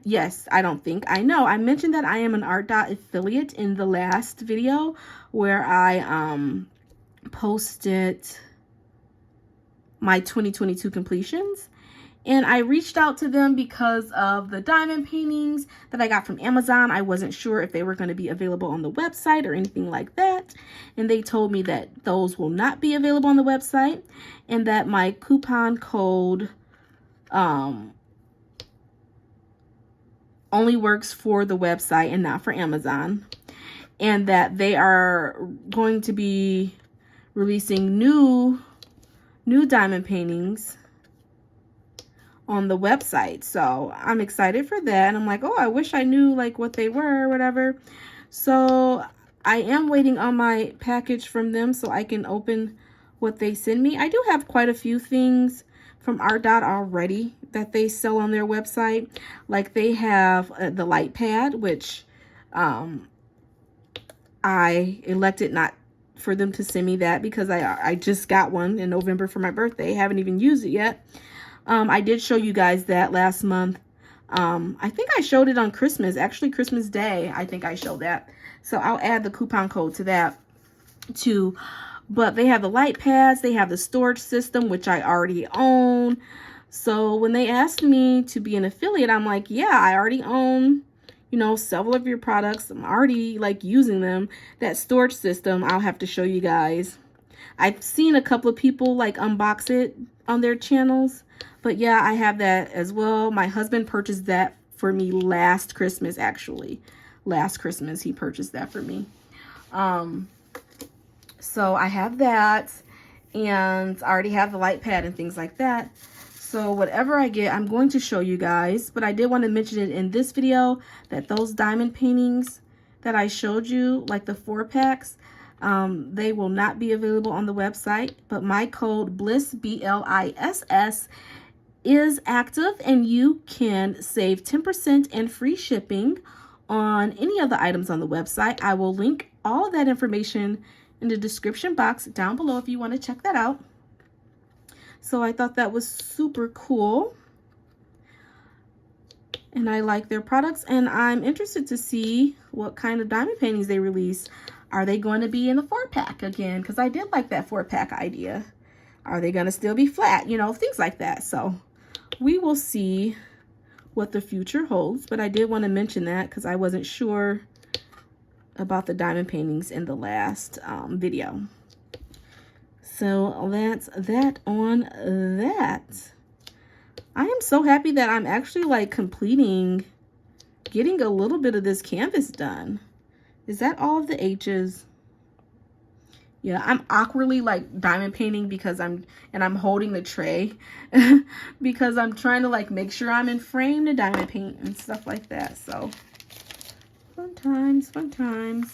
know. I mentioned that I am an Art Dot affiliate in the last video where I posted my 2022 completions. And I reached out to them because of the diamond paintings that I got from Amazon. I wasn't sure if they were going to be available on the website or anything like that. And they told me that those will not be available on the website and that my coupon code only works for the website and not for Amazon. And that they are going to be releasing new diamond paintings on the website. So I'm excited for that. And I'm like, oh, I wish I knew like what they were or whatever. So I am waiting on my package from them so I can open what they send me. I do have quite a few things from Art Dot already that they sell on their website. Like they have the light pad, which I elected not for them to send me that because I just got one in November for my birthday. Haven't even used it yet. I did show you guys that last month. I think I showed it on Christmas, actually Christmas Day. I think I showed that. So I'll add the coupon code to that too. But they have the light pads, they have the storage system, which I already own. So when they asked me to be an affiliate, I'm like, yeah, I already own, you know, several of your products. I'm already like using them. That storage system, I'll have to show you guys. I've seen a couple of people like unbox it on their channels. But yeah, I have that as well. My husband purchased that for me last Christmas, actually. Last Christmas, he purchased that for me. So I have that, and I already have the light pad and things like that. So whatever I get, I'm going to show you guys. But I did want to mention it in this video that those diamond paintings that I showed you, like the 4-packs, they will not be available on the website. But my code BLISS, BLISS, is active, and you can save 10% and free shipping on any of the items on the website. I will link all of that information in the description box down below if you want to check that out. So I thought that was super cool, and I like their products, and I'm interested to see what kind of diamond paintings they release. Are they going to be in the 4-pack again? Because I did like that 4-pack idea. Are they going to still be flat? You know, things like that. So we will see what the future holds, but I did want to mention that because I wasn't sure about the diamond paintings in the last video. So that's that on that. I am so happy that I'm actually like getting a little bit of this canvas done. Is that all of the H's? Yeah, I'm awkwardly like diamond painting because I'm holding the tray because I'm trying to like make sure I'm in frame to diamond paint and stuff like that. So fun times, fun times.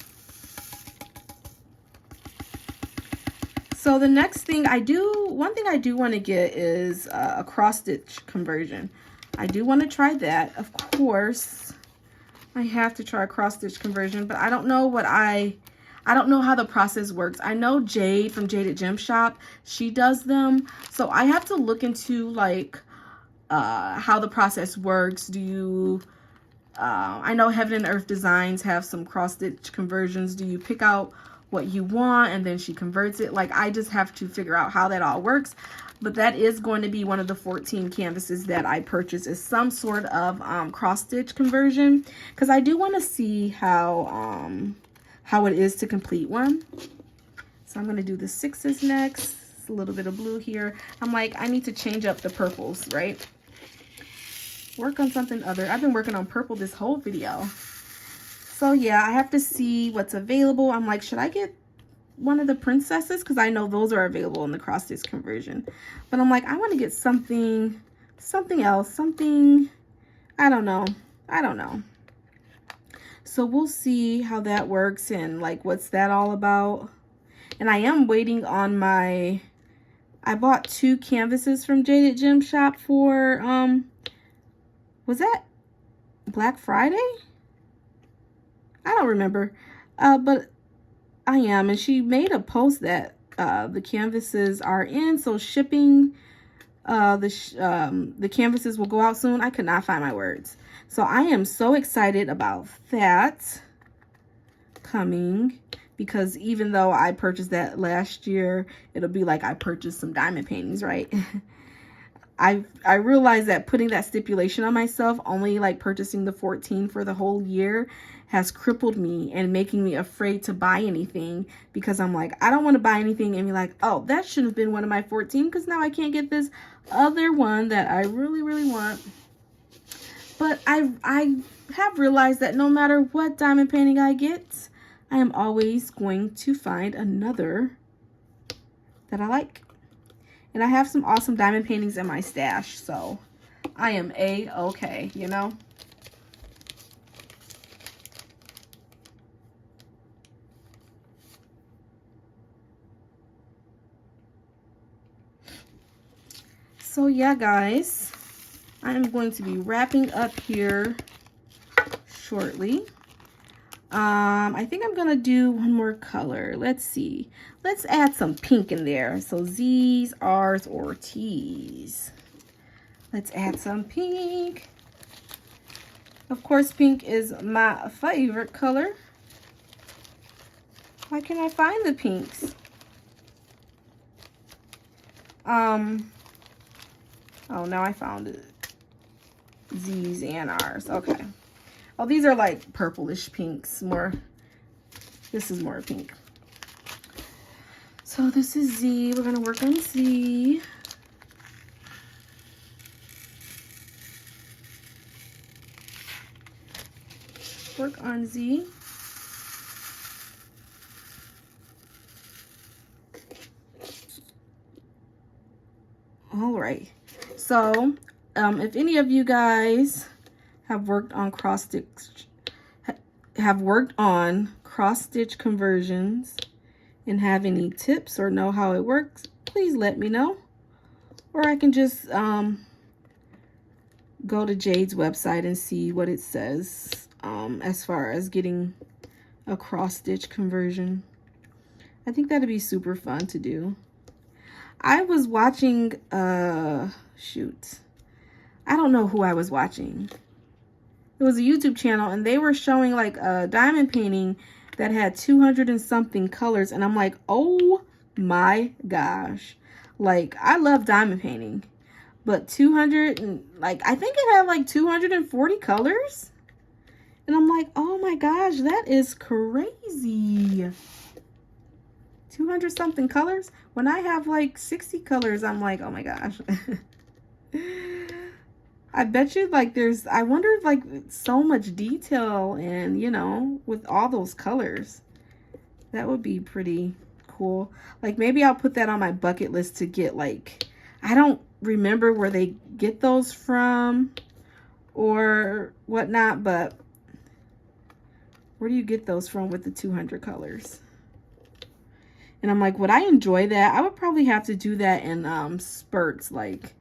So the next thing one thing I do want to get is a cross stitch conversion. I do want to try that. Of course, I have to try a cross stitch conversion, but I don't know I don't know how the process works. I know Jade from Jaded Gem Shop, she does them. So I have to look into like how the process works. I know Heaven and Earth Designs have some cross stitch conversions. Do you pick out what you want and then she converts it? Like, I just have to figure out how that all works. But that is going to be one of the 14 canvases that I purchased, is some sort of cross stitch conversion, because I do want to see how it is to complete one. So I'm going to do the 6s next. A little bit of blue here. I'm like, I need to change up the purples, right? Work on something other. I've been working on purple this whole video. So yeah, I have to see what's available. I'm like, should I get one of the princesses? Because I know those are available in the cross stitch conversion. But I'm like, I want to get something else. I don't know. So we'll see how that works and like what's that all about. And I am waiting on I bought 2 canvases from Jaded Gem Shop for was that Black Friday? I don't remember. But I am, and she made a post that the canvases are in, so shipping the canvases will go out soon. I could not find my words. So I am so excited about that coming, because even though I purchased that last year, it'll be like I purchased some diamond paintings, right? I realized that putting that stipulation on myself, only like purchasing the 14 for the whole year, has crippled me and making me afraid to buy anything, because I'm like, I don't want to buy anything and be like, oh, that should have been one of my 14 because now I can't get this other one that I really, really want. But I have realized that no matter what diamond painting I get, I am always going to find another that I like. And I have some awesome diamond paintings in my stash, so I am A-okay, you know? So yeah, guys, I am going to be wrapping up here shortly. I think I'm gonna do one more color. Let's see. Let's add some pink in there. So Z's, R's, or T's. Let's add some pink. Of course, pink is my favorite color. Why can't I find the pinks? Oh, now I found it. Z's and R's. Okay. Oh, these are like purplish pinks. This is more pink. So this is Z. We're going to work on Z. Work on Z. All right. So, if any of you guys have worked on cross stitch conversions and have any tips or know how it works, please let me know. Or I can just go to Jade's website and see what it says as far as getting a cross stitch conversion. I think that'd be super fun to do. I was watching shoot, I don't know who I was watching. It was a YouTube channel, and they were showing like a diamond painting that had 200 and something colors, and I'm like, oh my gosh, like I love diamond painting, but 200 and like I think it had like 240 colors, and I'm like, oh my gosh, that is crazy. 200 something colors. When I have like 60 colors, I'm like, oh my gosh. I bet you like I wonder if like so much detail, and you know, with all those colors, that would be pretty cool. Like maybe I'll put that on my bucket list to get, like, I don't remember where they get those from or whatnot, but where do you get those from with the 200 colors? And I'm like, would I enjoy that? I would probably have to do that in spurts. Like,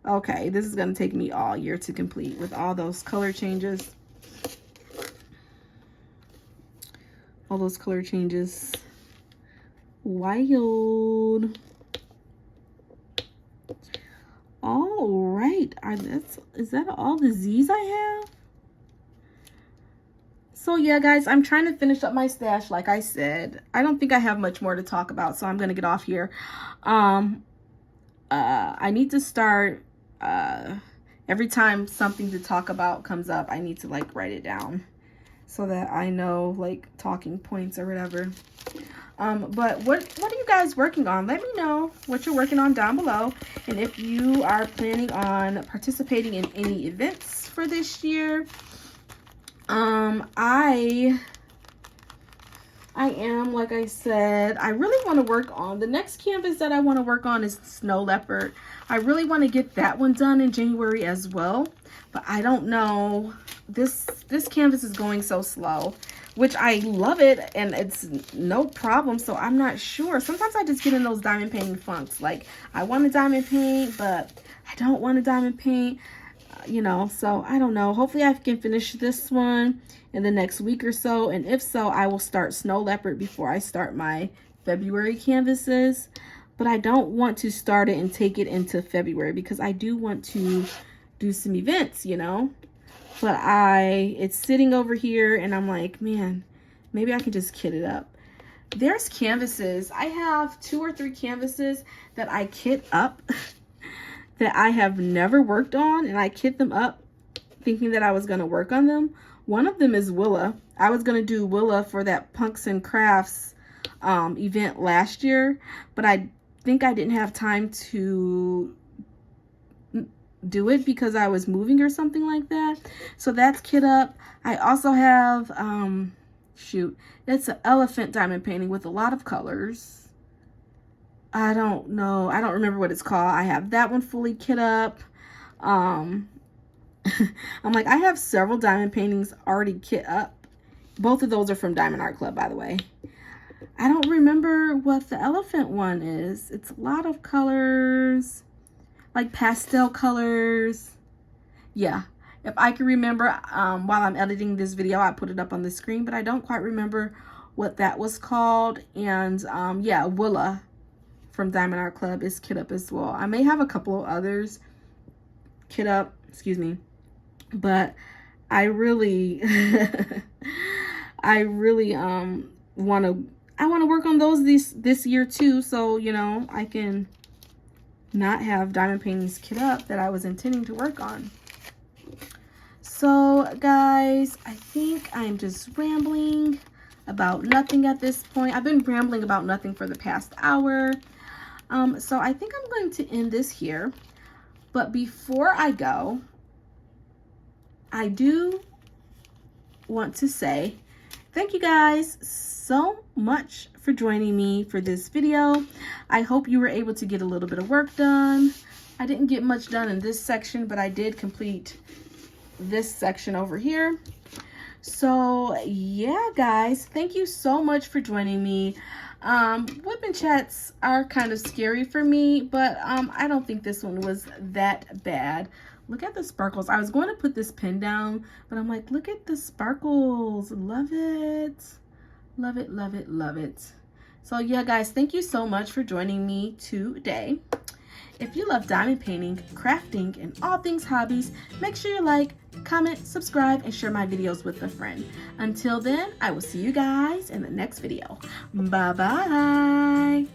okay, this is going to take me all year to complete with all those color changes. All those color changes. Wild. All right. Is that all the Z's I have? So yeah, guys, I'm trying to finish up my stash. Like I said, I don't think I have much more to talk about, so I'm going to get off here. I need to start, every time something to talk about comes up, I need to like write it down so that I know like talking points or whatever. But what are you guys working on? Let me know what you're working on down below. And if you are planning on participating in any events for this year, I am, like I said, I really want to work on the next canvas that I want to work on is Snow Leopard. I really want to get that one done in January as well, but I don't know. This canvas is going so slow, which I love it and it's no problem, so I'm not sure. Sometimes I just get in those diamond painting funks. Like, I want to diamond paint, but I don't want to diamond paint. You know, so I don't know. Hopefully I can finish this one in the next week or so, and if so, I will start Snow Leopard before I start my February canvases. But I don't want to start it and take it into February because I do want to do some events, you know. But it's sitting over here and I'm like, man, maybe I can just kit it up. There's canvases. I have 2 or 3 canvases that I kit up that I have never worked on, and I kit them up thinking that I was going to work on them. One of them is Willa. I was going to do Willa for that Punks and Crafts event last year, but I think I didn't have time to do it because I was moving or something like that. So that's kit up. I also have, shoot, it's an elephant diamond painting with a lot of colors. I don't know. I don't remember what it's called. I have that one fully kit up. I'm like, I have several diamond paintings already kit up. Both of those are from Diamond Art Club, by the way. I don't remember what the elephant one is. It's a lot of colors, like pastel colors. Yeah, if I can remember, while I'm editing this video, I put it up on the screen, but I don't quite remember what that was called. And yeah, Willa from Diamond Art Club is kit up as well. I may have a couple of others kit up, excuse me, but I really want to work on those this year too, so you know, I can not have diamond paintings kit up that I was intending to work on. So guys, I think I'm just rambling about nothing at this point. I've been rambling about nothing for the past hour. So I think I'm going to end this here. But before I go, I do want to say thank you guys so much for joining me for this video. I hope you were able to get a little bit of work done. I didn't get much done in this section, but I did complete this section over here. So yeah, guys, thank you so much for joining me. WIP chats are kind of scary for me, but I don't think this one was that bad. Look at the sparkles. I was going to put this pen down, but I'm like, look at the sparkles. Love it. Love it, love it, love it. So yeah, guys, thank you so much for joining me today. If you love diamond painting, crafting, and all things hobbies, make sure you like, comment, subscribe, and share my videos with a friend. Until then, I will see you guys in the next video. Bye-bye.